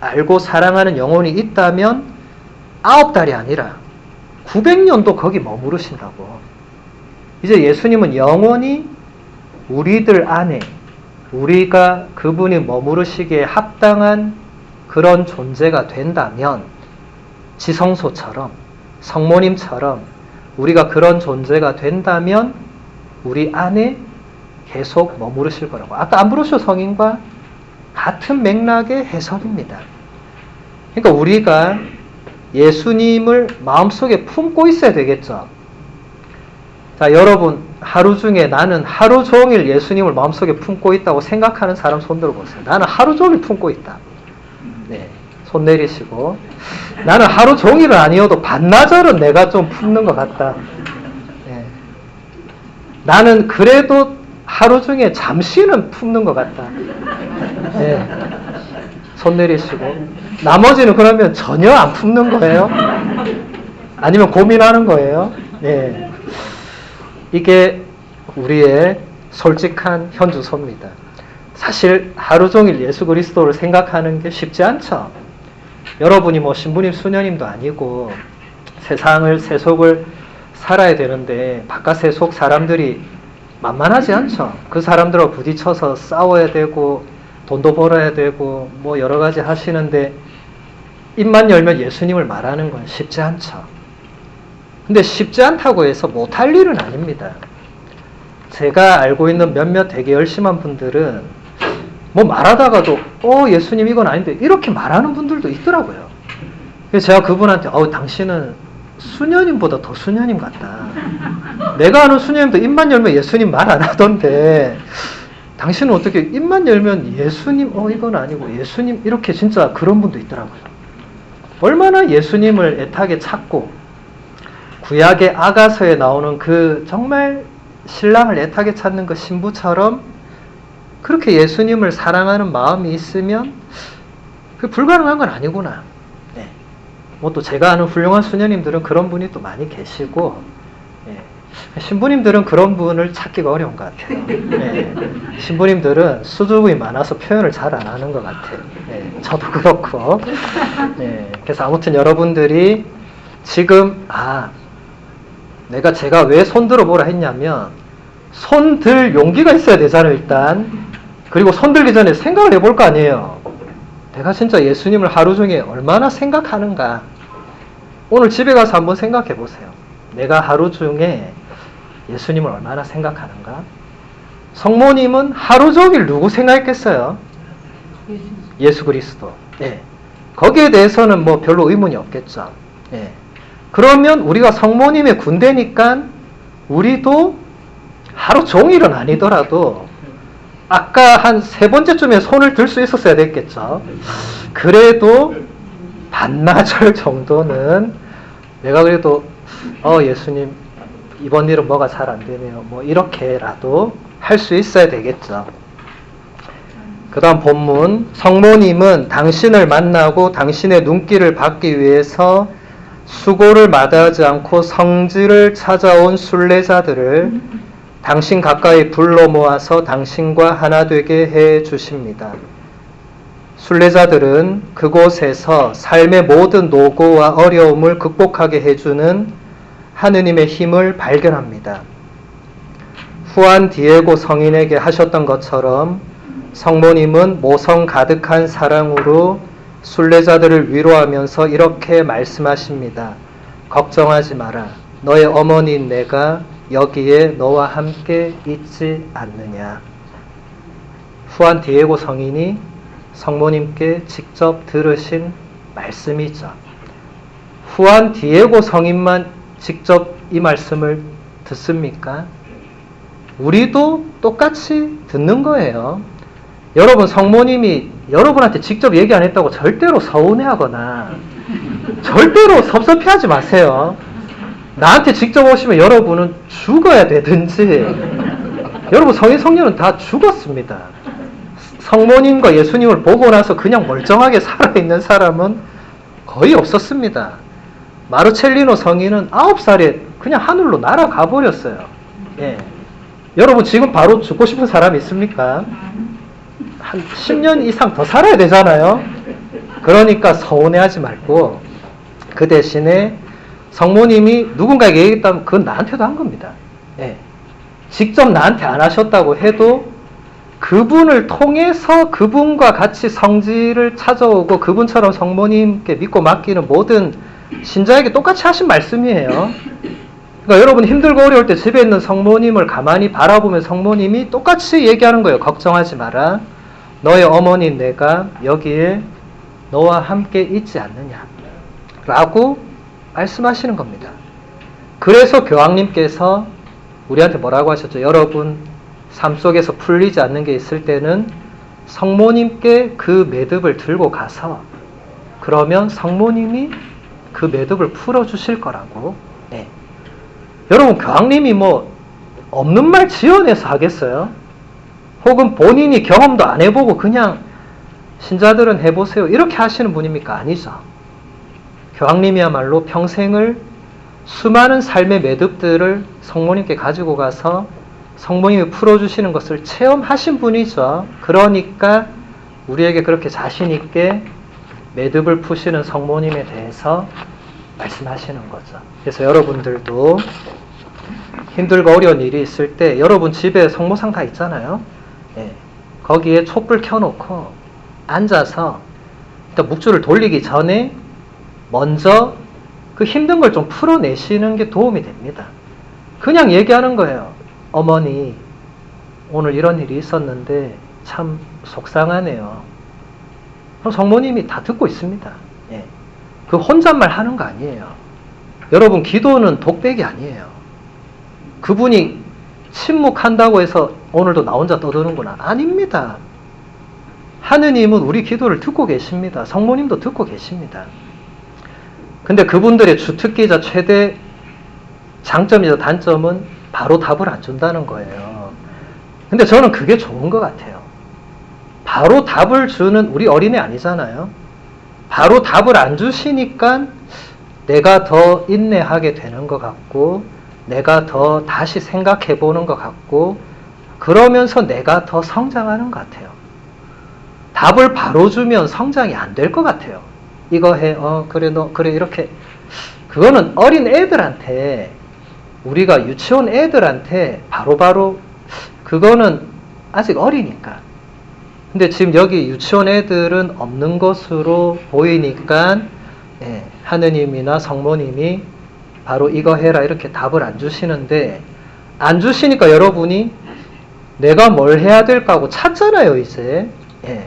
알고 사랑하는 영혼이 있다면 9달이 아니라 900년도 거기 머무르신다고. 이제 예수님은 영원히 우리들 안에, 우리가 그분이 머무르시기에 합당한 그런 존재가 된다면 지성소처럼, 성모님처럼 우리가 그런 존재가 된다면 우리 안에 계속 머무르실 거라고. 아까 암브로쇼 성인과 같은 맥락의 해석입니다. 그러니까 우리가 예수님을 마음속에 품고 있어야 되겠죠. 자, 여러분 하루 중에 나는 하루 종일 예수님을 마음속에 품고 있다고 생각하는 사람 손 들어보세요. 나는 하루 종일 품고 있다. 네, 손 내리시고. 나는 하루 종일은 아니어도 반나절은 내가 좀 품는 것 같다. 네. 나는 그래도 하루 중에 잠시는 품는 것 같다. 네. 손 내리시고. 나머지는 그러면 전혀 안 품는 거예요? 아니면 고민하는 거예요? 네. 이게 우리의 솔직한 현주소입니다. 사실 하루 종일 예수 그리스도를 생각하는 게 쉽지 않죠. 여러분이 뭐 신부님, 수녀님도 아니고 세상을, 세속을 살아야 되는데 바깥 세속 사람들이 만만하지 않죠. 그 사람들하고 부딪혀서 싸워야 되고 돈도 벌어야 되고 뭐 여러 가지 하시는데 입만 열면 예수님을 말하는 건 쉽지 않죠. 근데 쉽지 않다고 해서 못할 일은 아닙니다. 제가 알고 있는 몇몇 되게 열심한 분들은 뭐 말하다가도 예수님 이건 아닌데 이렇게 말하는 분들도 있더라고요. 그래서 제가 그분한테 당신은 수녀님보다 더 수녀님 같다. 내가 아는 수녀님도 입만 열면 예수님 말 안 하던데 당신은 어떻게 입만 열면 예수님 이건 아니고 예수님 이렇게 진짜 그런 분도 있더라고요. 얼마나 예수님을 애타게 찾고 구약의 아가서에 나오는 그 정말 신랑을 애타게 찾는 그 신부처럼 그렇게 예수님을 사랑하는 마음이 있으면 그 불가능한 건 아니구나. 네. 뭐 또 제가 아는 훌륭한 수녀님들은 그런 분이 또 많이 계시고, 네. 신부님들은 그런 분을 찾기가 어려운 것 같아요. 네. 신부님들은 수줍음이 많아서 표현을 잘 안 하는 것 같아요. 네. 저도 그렇고. 네. 그래서 아무튼 여러분들이 지금 제가 왜 손들어 보라 했냐면 손들 용기가 있어야 되잖아요, 일단. 그리고 손들기 전에 생각을 해볼 거 아니에요. 내가 진짜 예수님을 하루 중에 얼마나 생각하는가. 오늘 집에 가서 한번 생각해 보세요. 내가 하루 중에 예수님을 얼마나 생각하는가. 성모님은 하루 종일 누구 생각했겠어요? 예수 그리스도. 네. 거기에 대해서는 뭐 별로 의문이 없겠죠. 네. 그러면 우리가 성모님의 군대니까 우리도 하루 종일은 아니더라도 아까 한 3번째쯤에 손을 들 수 있었어야 됐겠죠. 그래도 반나절 정도는 내가 그래도 예수님 이번 일은 뭐가 잘 안 되네요. 뭐 이렇게라도 할 수 있어야 되겠죠. 그 다음 본문. 성모님은 당신을 만나고 당신의 눈길을 받기 위해서 수고를 마다하지 않고 성지를 찾아온 순례자들을 당신 가까이 불러 모아서 당신과 하나 되게 해 주십니다. 순례자들은 그곳에서 삶의 모든 노고와 어려움을 극복하게 해주는 하느님의 힘을 발견합니다. 후안 디에고 성인에게 하셨던 것처럼 성모님은 모성 가득한 사랑으로 순례자들을 위로하면서 이렇게 말씀하십니다. 걱정하지 마라. 너의 어머니인 내가 여기에 너와 함께 있지 않느냐. 후안 디에고 성인이 성모님께 직접 들으신 말씀이죠. 후안 디에고 성인만 직접 이 말씀을 듣습니까? 우리도 똑같이 듣는 거예요. 여러분, 성모님이 여러분한테 직접 얘기 안 했다고 절대로 서운해하거나 절대로 섭섭해하지 마세요. 나한테 직접 오시면 여러분은 죽어야 되든지, 여러분 성인 성녀는 다 죽었습니다. 성모님과 예수님을 보고 나서 그냥 멀쩡하게 살아있는 사람은 거의 없었습니다. 마르첼리노 성인은 9살에 그냥 하늘로 날아가 버렸어요. 예. 여러분 지금 바로 죽고 싶은 사람 있습니까? 한 10년 이상 더 살아야 되잖아요. 그러니까 서운해하지 말고, 그 대신에 성모님이 누군가에게 얘기했다면 그건 나한테도 한 겁니다. 예. 직접 나한테 안 하셨다고 해도 그분을 통해서 그분과 같이 성지를 찾아오고 그분처럼 성모님께 믿고 맡기는 모든 신자에게 똑같이 하신 말씀이에요. 그러니까 여러분 힘들고 어려울 때 집에 있는 성모님을 가만히 바라보면 성모님이 똑같이 얘기하는 거예요. 걱정하지 마라. 너의 어머니 내가 여기에 너와 함께 있지 않느냐 라고 말씀하시는 겁니다. 그래서 교황님께서 우리한테 뭐라고 하셨죠? 여러분 삶 속에서 풀리지 않는 게 있을 때는 성모님께 그 매듭을 들고 가서 그러면 성모님이 그 매듭을 풀어주실 거라고. 네. 여러분 교황님이 뭐 없는 말 지어내서 하겠어요? 혹은 본인이 경험도 안 해보고 그냥 신자들은 해보세요 이렇게 하시는 분입니까? 아니죠. 교황님이야말로 평생을 수많은 삶의 매듭들을 성모님께 가지고 가서 성모님이 풀어주시는 것을 체험하신 분이죠. 그러니까 우리에게 그렇게 자신 있게 매듭을 푸시는 성모님에 대해서 말씀하시는 거죠. 그래서 여러분들도 힘들고 어려운 일이 있을 때 여러분 집에 성모상 다 있잖아요. 예. 거기에 촛불 켜놓고 앉아서 일단 묵주를 돌리기 전에 먼저 그 힘든 걸 좀 풀어내시는 게 도움이 됩니다. 그냥 얘기하는 거예요. 어머니, 오늘 이런 일이 있었는데 참 속상하네요. 그럼 성모님이 다 듣고 있습니다. 예. 그 혼잣말 하는 거 아니에요. 여러분 기도는 독백이 아니에요. 그분이 침묵한다고 해서 오늘도 나 혼자 떠드는구나. 아닙니다. 하느님은 우리 기도를 듣고 계십니다. 성모님도 듣고 계십니다. 근데 그분들의 주특기자 최대 장점이자 단점은 바로 답을 안 준다는 거예요. 근데 저는 그게 좋은 것 같아요. 바로 답을 주는 우리 어린애 아니잖아요. 바로 답을 안 주시니까 내가 더 인내하게 되는 것 같고 내가 더 다시 생각해 보는 것 같고 그러면서 내가 더 성장하는 것 같아요. 답을 바로 주면 성장이 안 될 것 같아요. 이거 해, 그래, 너, 그래, 이렇게. 그거는 어린 애들한테, 우리가 유치원 애들한테 바로바로, 그거는 아직 어리니까. 근데 지금 여기 유치원 애들은 없는 것으로 보이니까, 예, 하느님이나 성모님이 바로 이거 해라, 이렇게 답을 안 주시는데, 안 주시니까 여러분이 내가 뭘 해야 될까 하고 찾잖아요, 이제. 예.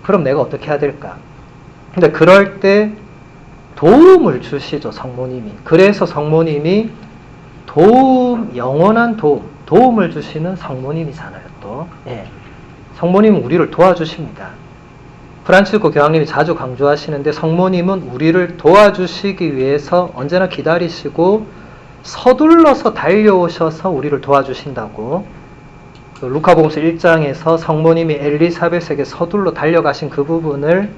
그럼 내가 어떻게 해야 될까? 근데 그럴 때 도움을 주시죠, 성모님이. 그래서 성모님이 영원한 도움을 주시는 성모님이잖아요, 또. 예. 성모님은 우리를 도와주십니다. 프란치스코 교황님이 자주 강조하시는데 성모님은 우리를 도와주시기 위해서 언제나 기다리시고 서둘러서 달려오셔서 우리를 도와주신다고. 그 루카복음서 1장에서 성모님이 엘리사벳에게 서둘러 달려가신 그 부분을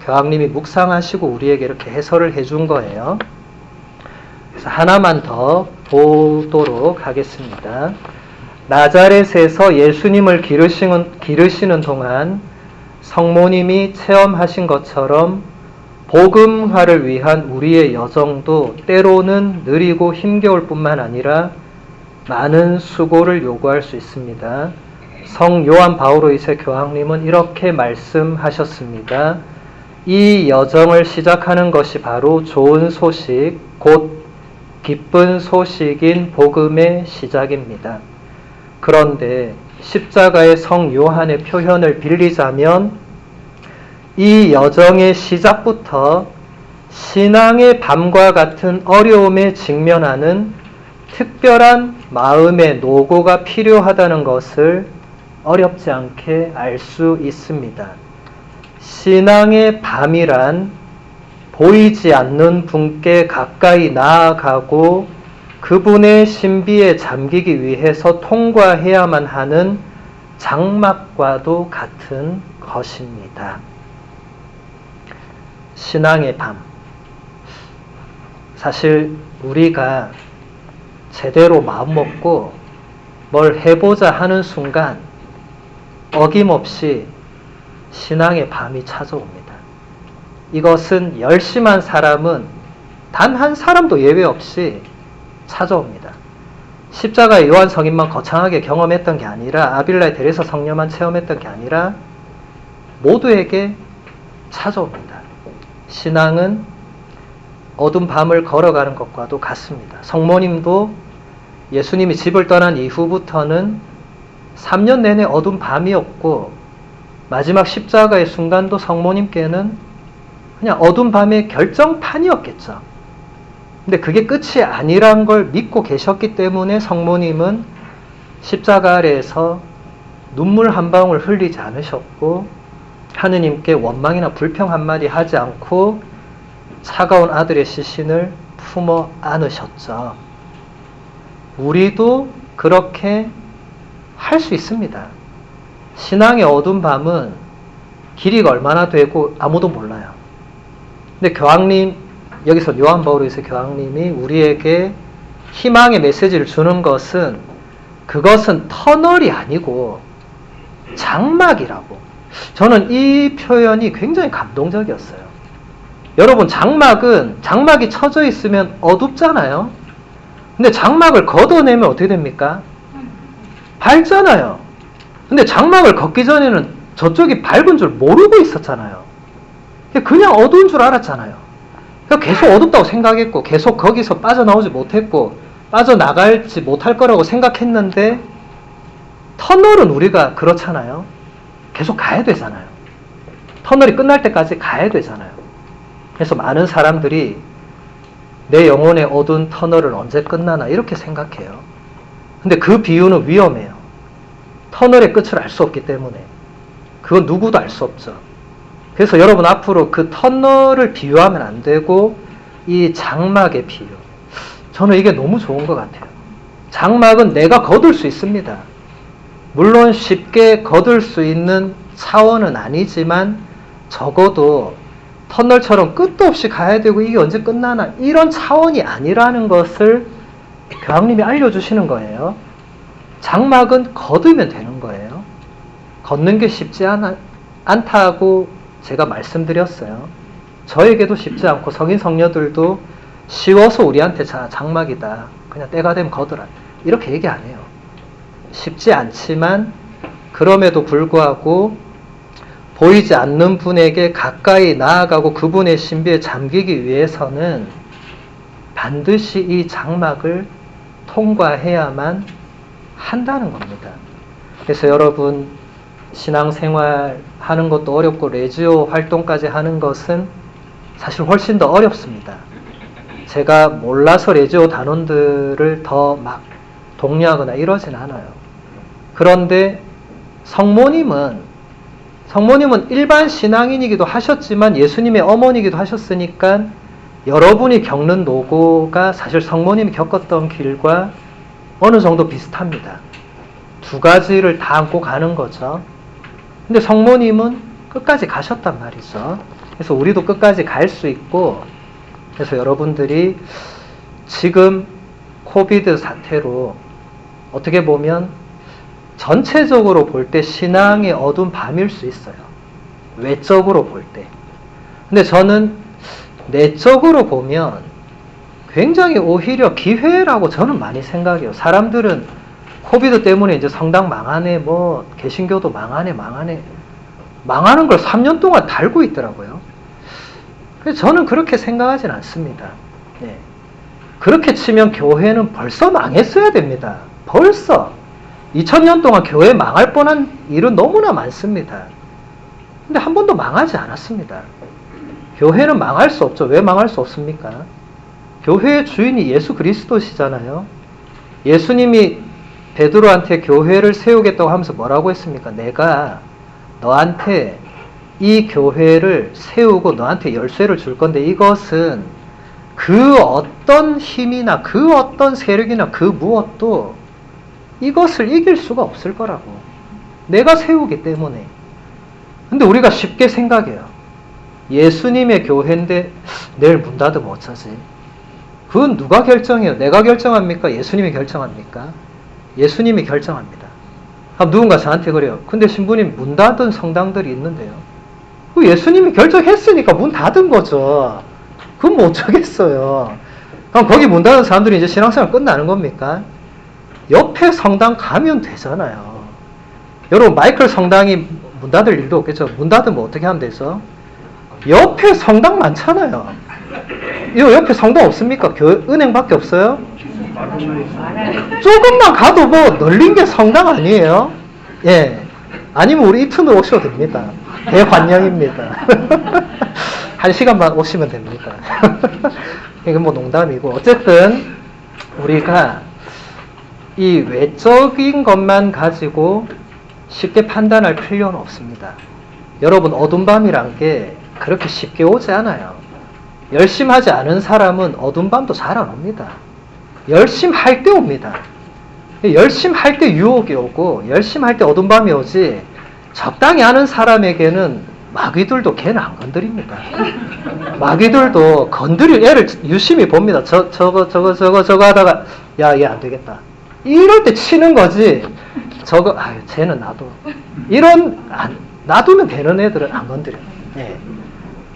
교황님이 묵상하시고 우리에게 이렇게 해설을 해준 거예요. 그래서 하나만 더 보도록 하겠습니다. 나자렛에서 예수님을 기르시는 동안 성모님이 체험하신 것처럼 복음화를 위한 우리의 여정도 때로는 느리고 힘겨울 뿐만 아니라 많은 수고를 요구할 수 있습니다. 성 요한 바오로 2세 교황님은 이렇게 말씀하셨습니다. 이 여정을 시작하는 것이 바로 좋은 소식, 곧 기쁜 소식인 복음의 시작입니다. 그런데 십자가의 성 요한의 표현을 빌리자면 이 여정의 시작부터 신앙의 밤과 같은 어려움에 직면하는 특별한 마음의 노고가 필요하다는 것을 어렵지 않게 알 수 있습니다. 신앙의 밤이란 보이지 않는 분께 가까이 나아가고 그분의 신비에 잠기기 위해서 통과해야만 하는 장막과도 같은 것입니다. 신앙의 밤. 사실 우리가 제대로 마음먹고 뭘 해보자 하는 순간 어김없이 신앙의 밤이 찾아옵니다. 이것은 열심한 사람은 단 한 사람도 예외 없이 찾아옵니다. 십자가의 요한 성인만 거창하게 경험했던 게 아니라 아빌라의 데레사 성녀만 체험했던 게 아니라 모두에게 찾아옵니다. 신앙은 어두운 밤을 걸어가는 것과도 같습니다. 성모님도 예수님이 집을 떠난 이후부터는 3년 내내 어두운 밤이었고 마지막 십자가의 순간도 성모님께는 그냥 어두운 밤의 결정판이었겠죠. 근데 그게 끝이 아니란 걸 믿고 계셨기 때문에 성모님은 십자가 아래에서 눈물 한 방울 흘리지 않으셨고 하느님께 원망이나 불평 한마디 하지 않고 차가운 아들의 시신을 품어 안으셨죠. 우리도 그렇게 할 수 있습니다. 신앙의 어두운 밤은 길이가 얼마나 되고 아무도 몰라요. 근데 교황님, 여기서 요한 바오로이스 교황님이 우리에게 희망의 메시지를 주는 것은 그것은 터널이 아니고 장막이라고. 저는 이 표현이 굉장히 감동적이었어요. 여러분, 장막이 쳐져 있으면 어둡잖아요. 근데 장막을 걷어내면 어떻게 됩니까? 밝잖아요. 근데 장막을 걷기 전에는 저쪽이 밝은 줄 모르고 있었잖아요. 그냥 어두운 줄 알았잖아요. 계속 어둡다고 생각했고 계속 거기서 빠져나오지 못했고 빠져나갈지 못할 거라고 생각했는데 터널은 우리가 그렇잖아요. 계속 가야 되잖아요. 터널이 끝날 때까지 가야 되잖아요. 그래서 많은 사람들이 내 영혼의 어두운 터널은 언제 끝나나 이렇게 생각해요. 근데 그 비유는 위험해요. 터널의 끝을 알 수 없기 때문에. 그건 누구도 알 수 없죠. 그래서 여러분 앞으로 그 터널을 비유하면 안 되고 이 장막의 비유. 저는 이게 너무 좋은 것 같아요. 장막은 내가 거둘 수 있습니다. 물론 쉽게 거둘 수 있는 차원은 아니지만 적어도 터널처럼 끝도 없이 가야 되고 이게 언제 끝나나 이런 차원이 아니라는 것을 교황님이 알려주시는 거예요. 장막은 걷으면 되는 거예요. 걷는 게 쉽지 않다고 제가 말씀드렸어요. 저에게도 쉽지 않고 성인 성녀들도 쉬워서 우리한테 장막이다. 그냥 때가 되면 걷으라. 이렇게 얘기 안 해요. 쉽지 않지만 그럼에도 불구하고 보이지 않는 분에게 가까이 나아가고 그분의 신비에 잠기기 위해서는 반드시 이 장막을 통과해야만 한다는 겁니다. 그래서 여러분 신앙생활 하는 것도 어렵고 레지오 활동까지 하는 것은 사실 훨씬 더 어렵습니다. 제가 몰라서 레지오 단원들을 더 막 독려하거나 이러진 않아요. 그런데 성모님은 일반 신앙인이기도 하셨지만 예수님의 어머니이기도 하셨으니까 여러분이 겪는 노고가 사실 성모님이 겪었던 길과 어느 정도 비슷합니다. 두 가지를 다 안고 가는 거죠. 근데 성모님은 끝까지 가셨단 말이죠. 그래서 우리도 끝까지 갈 수 있고, 그래서 여러분들이 지금 코비드 사태로 어떻게 보면 전체적으로 볼 때 신앙의 어두운 밤일 수 있어요. 외적으로 볼 때. 근데 저는 내적으로 보면 굉장히 오히려 기회라고 저는 많이 생각해요. 사람들은 코비드 때문에 이제 성당 망하네, 뭐 개신교도 망하네. 망하는 걸 3년 동안 달고 있더라고요. 그래서 저는 그렇게 생각하진 않습니다. 그렇게 치면 교회는 벌써 망했어야 됩니다. 벌써. 2000년 동안 교회 망할 뻔한 일은 너무나 많습니다. 근데 한 번도 망하지 않았습니다. 교회는 망할 수 없죠. 왜 망할 수 없습니까? 교회의 주인이 예수 그리스도시잖아요. 예수님이 베드로한테 교회를 세우겠다고 하면서 뭐라고 했습니까? 내가 너한테 이 교회를 세우고 너한테 열쇠를 줄 건데 이것은 그 어떤 힘이나 그 어떤 세력이나 그 무엇도 이것을 이길 수가 없을 거라고. 내가 세우기 때문에. 근데 우리가 쉽게 생각해요. 예수님의 교회인데 내일 문 닫으면 어쩌지? 그건 누가 결정해요? 내가 결정합니까? 예수님이 결정합니까? 예수님이 결정합니다. 누군가 저한테 그래요. 근데 신부님 문 닫은 성당들이 있는데요. 그 예수님이 결정했으니까 문 닫은 거죠. 그건 뭐 어쩌겠어요. 그럼 거기 문 닫은 사람들이 이제 신앙생활 끝나는 겁니까? 옆에 성당 가면 되잖아요. 여러분 마이클 성당이 문 닫을 일도 없겠죠. 문 닫으면 어떻게 하면 되죠? 옆에 성당 많잖아요. 이 옆에 성당 없습니까? 은행밖에 없어요? 조금만 가도 뭐 널린 게 성당 아니에요? 예. 아니면 우리 이튼으로 오셔도 됩니다. 대환영입니다. 1시간만 오시면 됩니다. 이건 뭐 농담이고. 어쨌든 우리가 이 외적인 것만 가지고 쉽게 판단할 필요는 없습니다. 여러분 어두운 밤이란 게 그렇게 쉽게 오지 않아요. 열심히 하지 않은 사람은 어두운 밤도 잘 안 옵니다. 열심히 할 때 옵니다. 열심히 할 때 유혹이 오고 열심히 할 때 어두운 밤이 오지 적당히 하는 사람에게는 마귀들도 걔는 안 건드립니다. 마귀들도 건드릴 애를 유심히 봅니다. 저거 하다가 야, 얘 안 되겠다. 이럴 때 치는 거지. 저거 쟤는 놔둬. 놔두면 되는 애들은 안 건드려요. 예.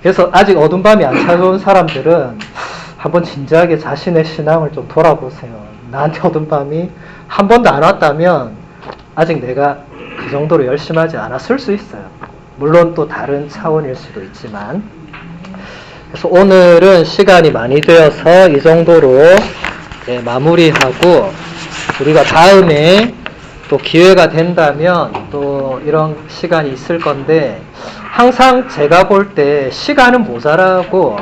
그래서 아직 어두운 밤이 안 찾아온 사람들은 한번 진지하게 자신의 신앙을 좀 돌아보세요. 나한테 어두운 밤이 한 번도 안 왔다면 아직 내가 그 정도로 열심히 하지 않았을 수 있어요. 물론 또 다른 차원일 수도 있지만. 그래서 오늘은 시간이 많이 되어서 이 정도로 마무리하고 우리가 다음에 또 기회가 된다면 또 이런 시간이 있을 건데 항상 제가 볼 때 시간은 모자라고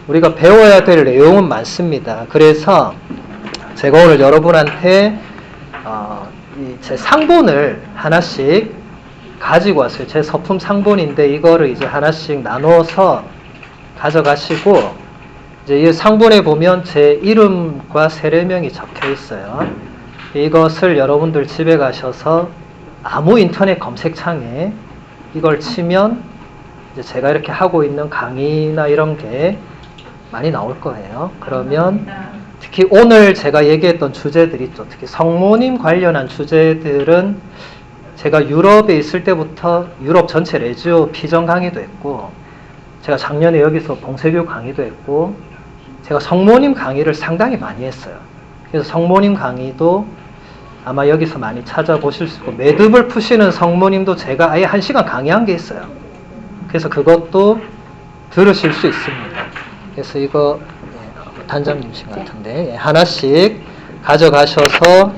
우리가 배워야 될 내용은 많습니다. 그래서 제가 오늘 여러분한테 제 상본을 하나씩 가지고 왔어요. 제 서품 상본인데 이거를 이제 하나씩 나눠서 가져가시고 이제 이 상본에 보면 제 이름과 세례명이 적혀 있어요. 이것을 여러분들 집에 가셔서 아무 인터넷 검색창에 이걸 치면 이제 제가 이렇게 하고 있는 강의나 이런 게 많이 나올 거예요. 그러면 특히 오늘 제가 얘기했던 주제들 있죠. 특히 성모님 관련한 주제들은 제가 유럽에 있을 때부터 유럽 전체 레지오 피전 강의도 했고 제가 작년에 여기서 봉쇄교 강의도 했고 제가 성모님 강의를 상당히 많이 했어요. 그래서 성모님 강의도 아마 여기서 많이 찾아보실 수 있고 매듭을 푸시는 성모님도 제가 아예 1시간 강의한 게 있어요. 그래서 그것도 들으실 수 있습니다. 그래서 이거 단장님 신 같은데 하나씩 가져가셔서